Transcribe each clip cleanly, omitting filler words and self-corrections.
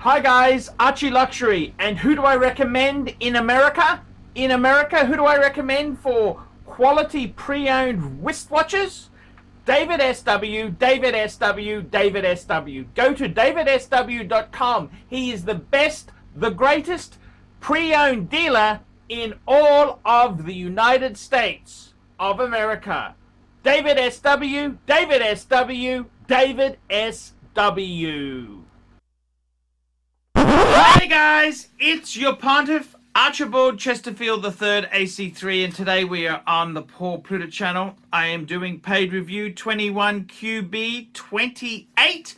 Hi guys, ArchieLuxury, and who do I recommend in America? In America, who do I recommend for quality pre-owned wristwatches? David SW, David SW, David SW. Go to davidsw.com. He is the best, the greatest pre-owned dealer in all of the United States of America. David SW, David SW, David SW. Hey guys, it's your Pontiff, Archibald Chesterfield III AC3, and today we are on the Paul Pluta channel. I am doing paid review 21QB28.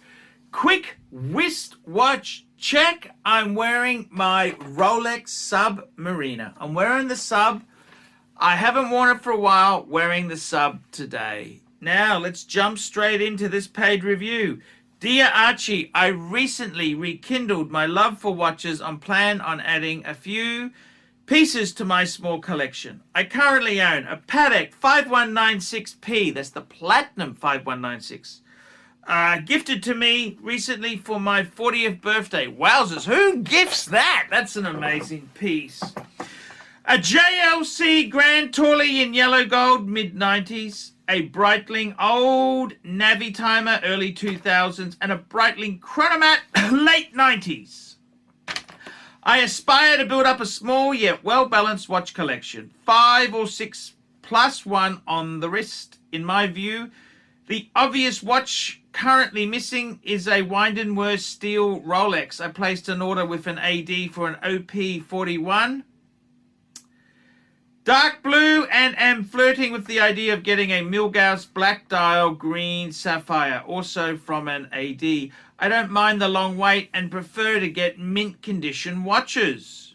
Quick wristwatch check. I'm wearing my Rolex Submariner. I'm wearing the Sub. I haven't worn it for a while, wearing the Sub today. Now let's jump straight into this paid review. Dear Archie, I recently rekindled my love for watches and plan on adding a few pieces to my small collection. I currently own a Patek 5196P, that's the Platinum 5196, gifted to me recently for my 40th birthday. Wowzers, who gifts that? That's an amazing piece. A JLC Grand Tourly in yellow gold, mid-90s. A Breitling old Navi timer, early 2000s, and a Breitling chronomat, late 90s. I aspire to build up a small yet well-balanced watch collection. 5 or 6 plus one on the wrist. In my view, the obvious watch currently missing is a Wind & Wurst steel Rolex. I placed an order with an AD for an OP41. Dark blue, and am flirting with the idea of getting a Milgauss black dial green sapphire, also from an AD. I don't mind the long wait and prefer to get mint condition watches.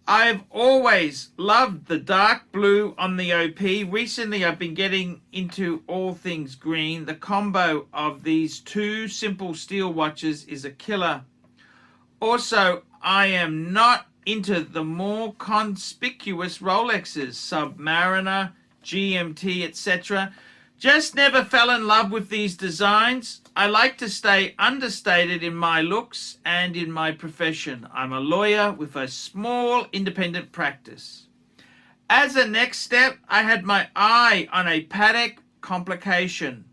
I've always loved the dark blue on the OP. Recently I've been getting into all things green. The combo of these two simple steel watches is a killer. Also, I am not into the more conspicuous Rolexes, Submariner, GMT, etc. Just never fell in love with these designs. I like to stay understated in my looks and in my profession. I'm a lawyer with a small independent practice. As a next step, I had my eye on a Patek complication.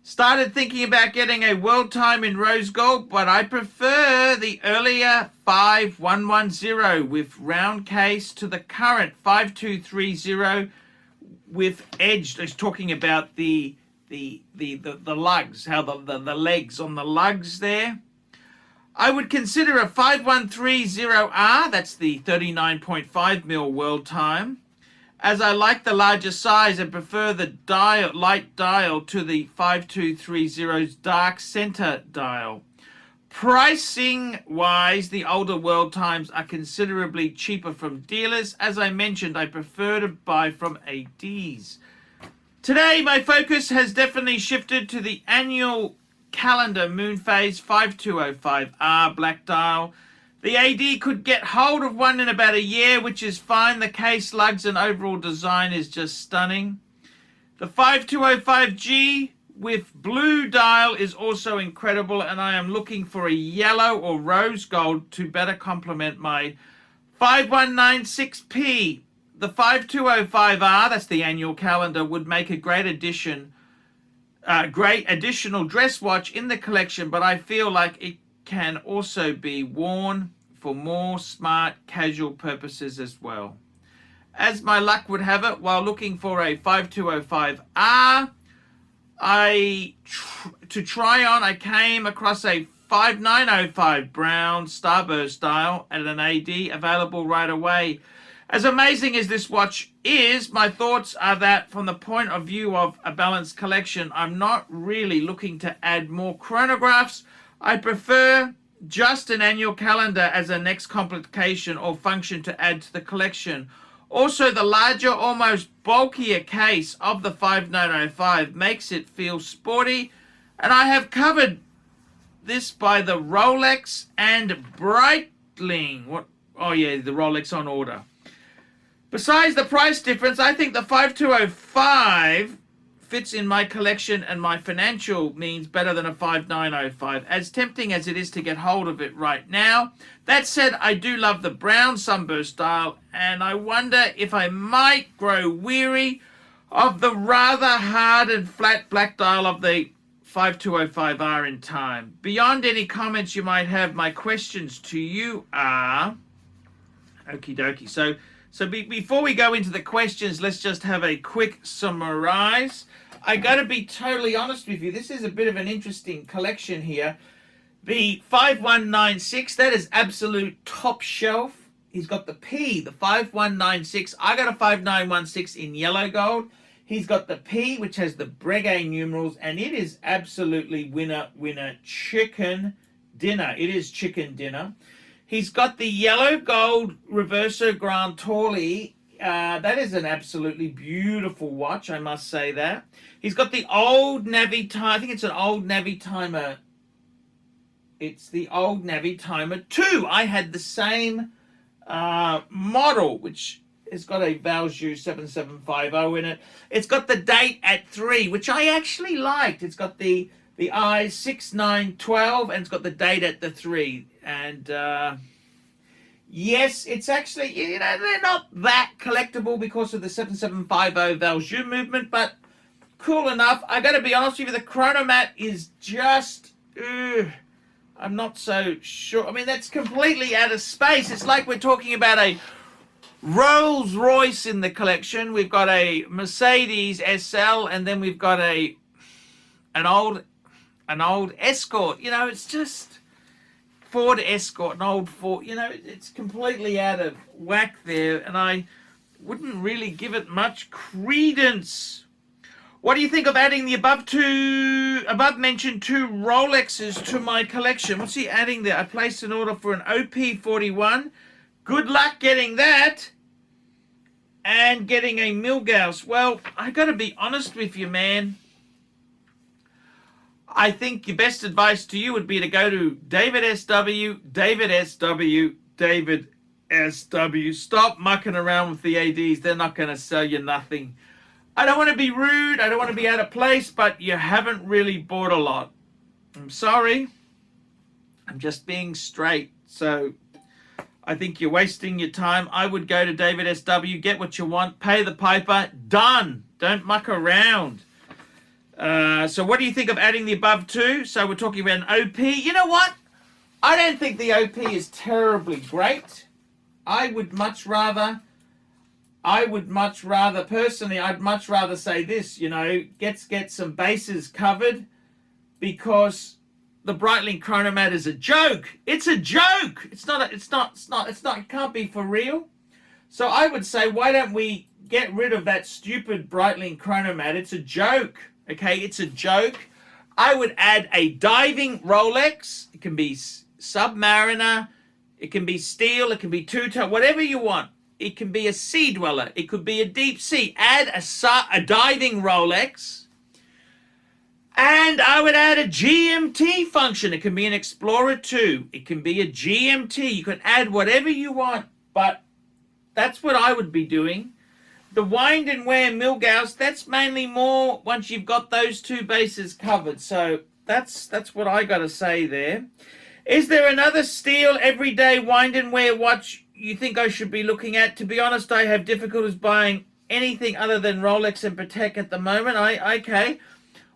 Started thinking about getting a world time in rose gold, but I prefer the earlier 5110 with round case to the current 5230 with edged. It's talking about the lugs, how the legs on the lugs there. I would consider a 5130R, that's the 39.5mm world time, as I like the larger size and prefer the light dial to the 5230's dark center dial. Pricing wise, the older world times are considerably cheaper from dealers. As I mentioned, I prefer to buy from ADs. Today, my focus has definitely shifted to the annual calendar moon phase 5205R black dial. The AD could get hold of one in about a year, which is fine. The case, lugs, and overall design is just stunning. The 5205G with blue dial is also incredible, and I am looking for a yellow or rose gold to better complement my 5196P. The 5205R, that's the annual calendar, would make a great addition, great additional dress watch in the collection, but I feel like it can also be worn for more smart casual purposes as well. As my luck would have it, while looking for a 5205R, to try on, I came across a 5905 brown starburst dial at an AD available right away. As amazing as this watch is, my thoughts are that from the point of view of a balanced collection, I'm not really looking to add more chronographs. I prefer just an annual calendar as a next complication or function to add to the collection. Also, the larger, almost bulkier case of the 5905 makes it feel sporty, and I have covered this by the Rolex and Breitling. Oh yeah, the Rolex on order. Besides the price difference, I think the 5205 fits in my collection and my financial means better than a 5905, as tempting as it is to get hold of it right now. That said, I do love the brown sunburst dial, and I wonder if I might grow weary of the rather hard and flat black dial of the 5205R in time. Beyond any comments you might have, my questions to you are... Okie dokie. So before we go into the questions, let's just have a quick summarize. I got to be totally honest with you. This is a bit of an interesting collection here. The 5196, that is absolute top shelf. He's got the P, the 5196. I got a 5916 in yellow gold. He's got the P, which has the Breguet numerals, and it is absolutely winner, chicken dinner. It is chicken dinner. He's got the yellow gold Reverso Grand Torley. That is an absolutely beautiful watch, I must say that. He's got the old Navy Timer. I think it's an old Navy Timer. It's the old Navy Timer 2. I had the same model, which has got a Valjoux 7750 in it. It's got the date at 3, which I actually liked. It's got the eyes 6912, and it's got the date at the 3. And yes, it's actually, you know, they're not that collectible because of the 7750 Valjoux movement, but cool enough. I got to be honest with you, the chronomat is just, I'm not so sure. I mean, that's completely out of space. It's like we're talking about a Rolls Royce in the collection. We've got a Mercedes SL, and then we've got an old Escort. You know, it's just Ford Escort, an old Ford. You know, it's completely out of whack there, and I wouldn't really give it much credence. What do you think of adding the above mentioned two Rolexes to my collection? What's he adding there? I placed an order for an OP41. Good luck getting that. And getting a Milgauss. Well, I got to be honest with you, man. I think your best advice to you would be to go to David SW, David SW, David SW. Stop mucking around with the ADs. They're not going to sell you nothing. I don't want to be rude. I don't want to be out of place, but you haven't really bought a lot. I'm sorry. I'm just being straight. So I think you're wasting your time. I would go to David SW, get what you want, pay the piper, done. Don't muck around. So what do you think of adding the above two? So we're talking about an OP. You know what? I don't think the OP is terribly great. I'd much rather, personally, I'd much rather say this, you know, get some bases covered, because the Breitling Chronomat is a joke. It's a joke. It's not, it can't be for real. So I would say, why don't we get rid of that stupid Breitling Chronomat? It's a joke. Okay, it's a joke. I would add a diving Rolex. It can be Submariner. It can be steel. It can be two-tone, whatever you want. It can be a sea dweller. It could be a deep sea. Add a diving Rolex. And I would add a GMT function. It can be an Explorer 2. It can be a GMT. You can add whatever you want, but that's what I would be doing. The wind and wear Milgauss, that's mainly more once you've got those two bases covered. So that's what I got to say there. Is there another steel everyday wind and wear watch you think I should be looking at? To be honest, I have difficulties buying anything other than Rolex and Patek at the moment. Okay.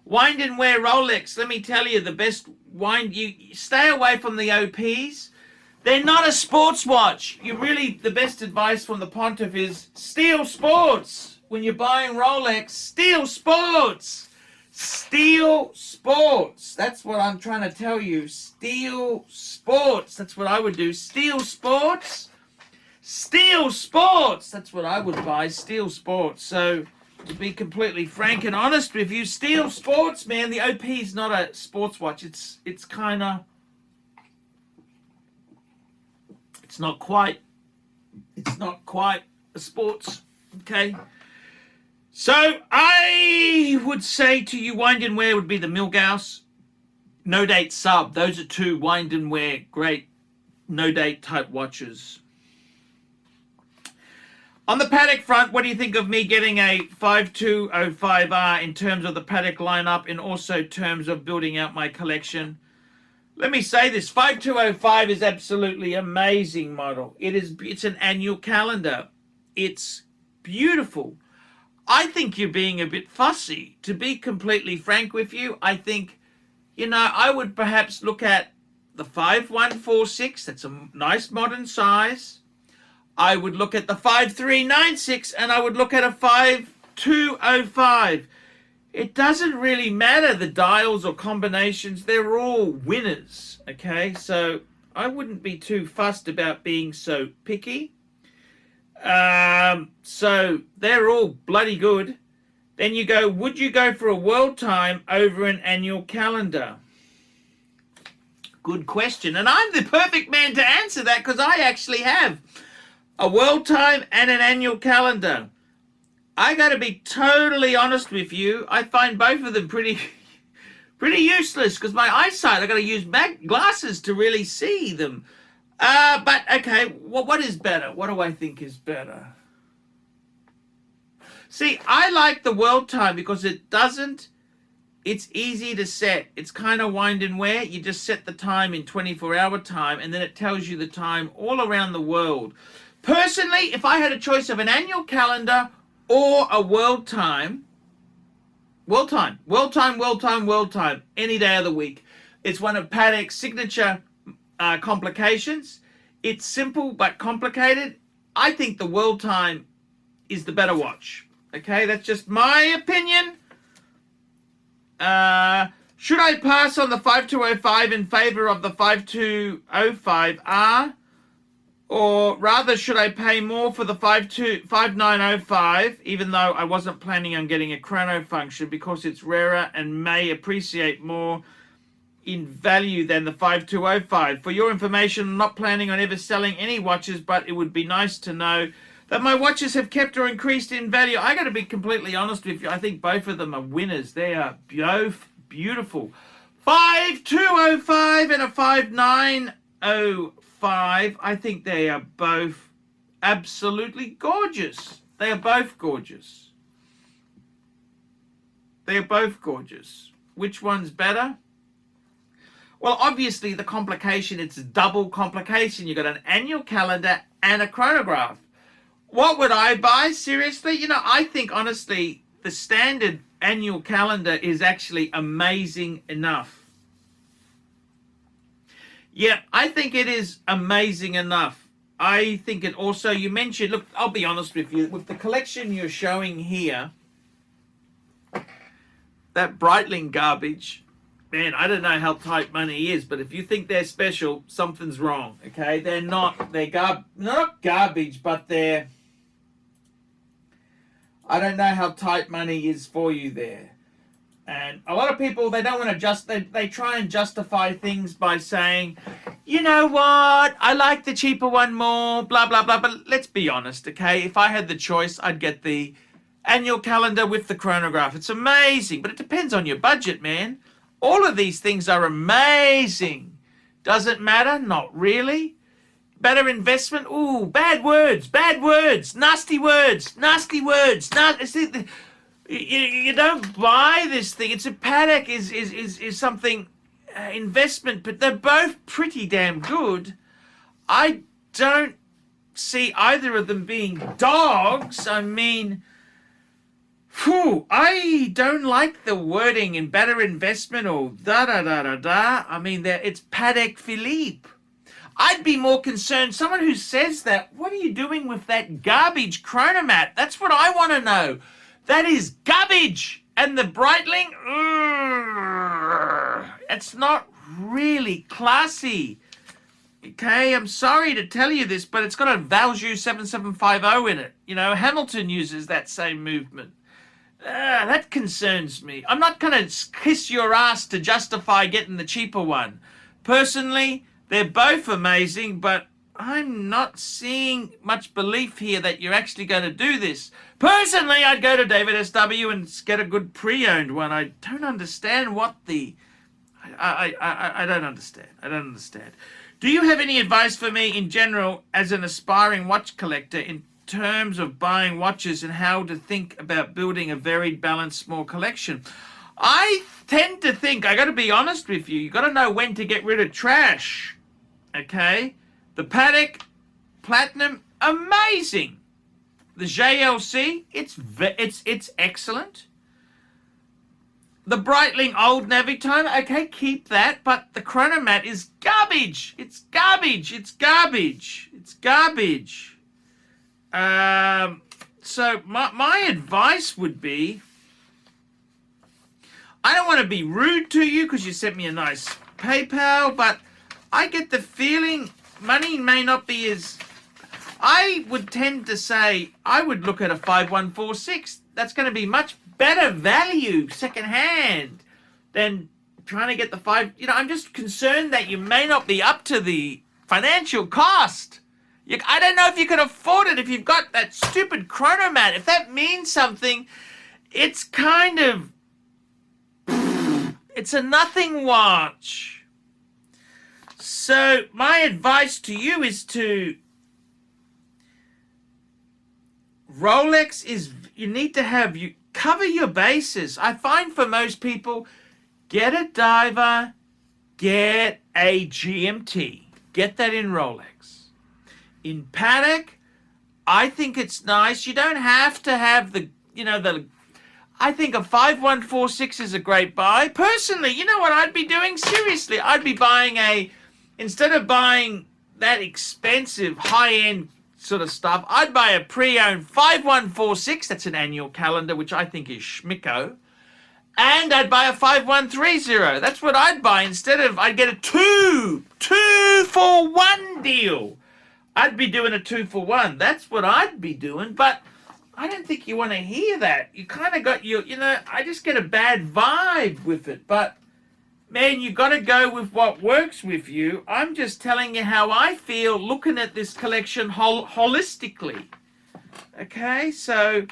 Wind and wear Rolex, let me tell you, the best you stay away from the OPs. They're not a sports watch. The best advice from the Pontiff is Steel Sports. When you're buying Rolex, Steel Sports. Steel Sports. That's what I'm trying to tell you. Steel Sports. That's what I would do. Steel Sports. Steel Sports. That's what I would buy. Steel Sports. So, to be completely frank and honest with you, Steel Sports, man, the OP is not a sports watch. It's kind of... It's not quite a sports, okay? So I would say to you, wind and wear would be the Milgauss, no date sub. Those are two wind and wear great no date type watches. On the Patek front, what do you think of me getting a 5205R in terms of the Patek lineup and also terms of building out my collection? Let me say this, 5205 is absolutely amazing model. It's an annual calendar. It's beautiful. I think you're being a bit fussy. To be completely frank with you, I think, I would perhaps look at the 5146. That's a nice modern size. I would look at the 5396 and I would look at a 5205. It doesn't really matter the dials or combinations. They're all winners, okay? So I wouldn't be too fussed about being so picky. So they're all bloody good. Then you go, would you go for a world time over an annual calendar? Good question. And I'm the perfect man to answer that because I actually have a world time and an annual calendar. I got to be totally honest with you. I find both of them pretty useless because my eyesight, I got to use glasses to really see them. But okay, what is better? What do I think is better? See, I like the world time because it's easy to set. It's kind of wind and wear. You just set the time in 24-hour time and then it tells you the time all around the world. Personally, if I had a choice of an annual calendar or a world time, any day of the week. It's one of Patek's signature complications. It's simple but complicated. I think the world time is the better watch. Okay, that's just my opinion. Should I pass on the 5205 in favor of the 5205R? Or rather, should I pay more for the 5905, even though I wasn't planning on getting a chrono function because it's rarer and may appreciate more in value than the 5205? For your information, I'm not planning on ever selling any watches, but it would be nice to know that my watches have kept or increased in value. I got to be completely honest with you. I think both of them are winners. They are both beautiful. 5205 and a 5905. I think they are both absolutely gorgeous. They are both gorgeous. They are both gorgeous. Which one's better? Well, obviously the complication, it's a double complication. You've got an annual calendar and a chronograph. What would I buy? Seriously? I think honestly the standard annual calendar is actually amazing enough. Yeah, I think it is amazing enough. I think it also, you mentioned, look, I'll be honest with you, with the collection you're showing here, that Breitling garbage, man, I don't know how tight money is, but if you think they're special, something's wrong, okay? They're not garbage, but they're, I don't know how tight money is for you there. And a lot of people, they don't want to they try and justify things by saying, you know what, I like the cheaper one more, blah, blah, blah. But let's be honest, okay? If I had the choice, I'd get the annual calendar with the chronograph. It's amazing, but it depends on your budget, man. All of these things are amazing. Does it matter? Not really. Better investment? Ooh, bad words, nasty words. You don't buy this thing. It's a Patek is something investment, but they're both pretty damn good. I don't see either of them being dogs. I mean, I don't like the wording in better investment or da. I mean, it's Patek Philippe. I'd be more concerned, someone who says that, what are you doing with that garbage chronomat? That's what I want to know. That is garbage. And the Breitling, it's not really classy. Okay, I'm sorry to tell you this, but it's got a Valjoux 7750 in it. Hamilton uses that same movement. That concerns me. I'm not going to kiss your ass to justify getting the cheaper one. Personally, they're both amazing, but I'm not seeing much belief here that you're actually going to do this. Personally, I'd go to David SW and get a good pre-owned one. I don't understand what the... I don't understand. I don't understand. Do you have any advice for me in general as an aspiring watch collector in terms of buying watches and how to think about building a varied, balanced, small collection. I tend to think, I got to be honest with you, you got to know when to get rid of trash. Okay? The Patek Platinum, amazing. The JLC, it's excellent. The Breitling Old Navitone, okay, keep that, but the Chronomat is garbage. It's garbage. It's garbage. It's garbage. So my advice would be, I don't want to be rude to you because you sent me a nice PayPal, but I get the feeling money may not be as... I would tend to say I would look at a 5146. That's going to be much better value secondhand than trying to get the five. You know, I'm just concerned that you may not be up to the financial cost. I don't know if you can afford it if you've got that stupid Chronomat. If that means something, it's kind of... It's a nothing watch. So my advice to you is to... Rolex is... You need to have... You cover your bases. I find for most people, get a diver, get a GMT. Get that in Rolex. In Patek, I think it's nice. You don't have to have the... I think a 5146 is a great buy. Personally, you know what I'd be doing? Seriously, I'd be buying a... Instead of buying that expensive, high-end sort of stuff, I'd buy a pre-owned 5146. That's an annual calendar, which I think is schmicko. And I'd buy a 5130. That's what I'd buy instead of... I'd get a two for one deal. I'd be doing a 2-for-1. That's what I'd be doing, but... I don't think you want to hear that. You kind of got your, I just get a bad vibe with it. But, man, you got to go with what works with you. I'm just telling you how I feel looking at this collection holistically. Okay, so,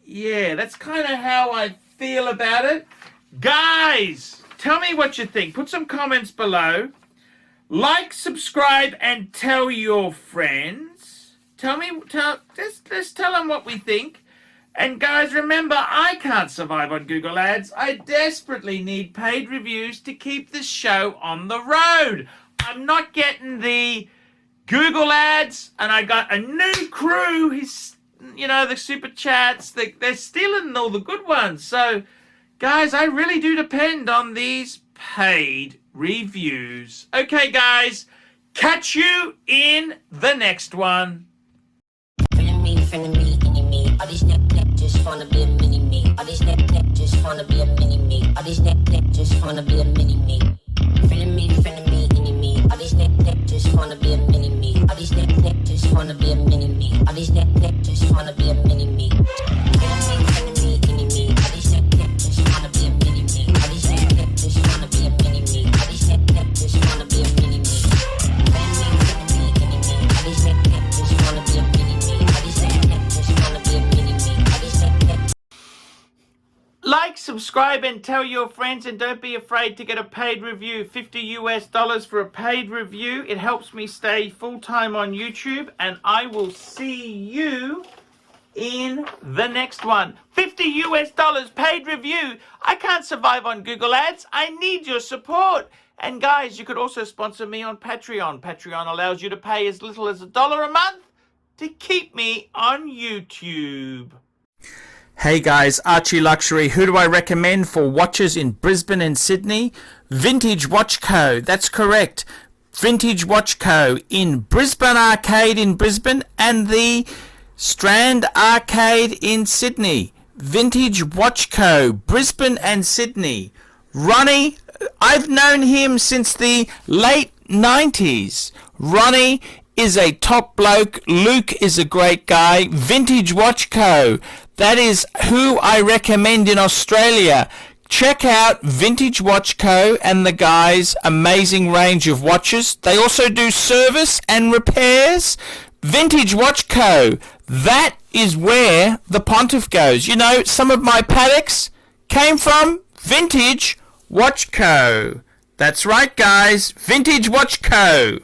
yeah, that's kind of how I feel about it. Guys, tell me what you think. Put some comments below. Like, subscribe, and tell your friends. Just tell them what we think. And guys, remember, I can't survive on Google Ads. I desperately need paid reviews to keep this show on the road. I'm not getting the Google Ads, and I got a new crew. The super chats, they're stealing all the good ones. So, guys, I really do depend on these paid reviews. Okay, guys, catch you in the next one. All these neck just wanna be a mini me. All these neck just wanna be a mini me. All these neck just wanna be a mini me. Feeling me, any me. All these neck just wanna be a mini me. All these neck just wanna be a mini me. All these neck just wanna be a mini me. Feeling me, any me. All these neck just wanna be a mini me. All these neck just wanna be a mini me. All these neck just wanna be a mini me. Feeling me, any me. All these neck just wanna be a mini me. All these neck just wanna be a mini me. Like, subscribe, and tell your friends, and don't be afraid to get a paid review. $50 for a paid review. It helps me stay full-time on YouTube, and I will see you in the next one. $50 paid review. I can't survive on Google Ads. I need your support. And guys, you could also sponsor me on Patreon. Patreon allows you to pay as little as $1 a month to keep me on YouTube. Hey guys, ArchieLuxury. Who do I recommend for watches in Brisbane and Sydney? Vintage Watch Co. That's correct. Vintage Watch Co. in Brisbane Arcade in Brisbane and the Strand Arcade in Sydney. Vintage Watch Co. Brisbane and Sydney. Ronnie, I've known him since the late 90s. Ronnie is a top bloke. Luke is a great guy. Vintage Watch Co. That is who I recommend in Australia. Check out Vintage Watch Co. and the guys' amazing range of watches. They also do service and repairs. Vintage Watch Co. That is where the Pontiff goes. You know, some of my Pateks came from Vintage Watch Co. That's right, guys. Vintage Watch Co.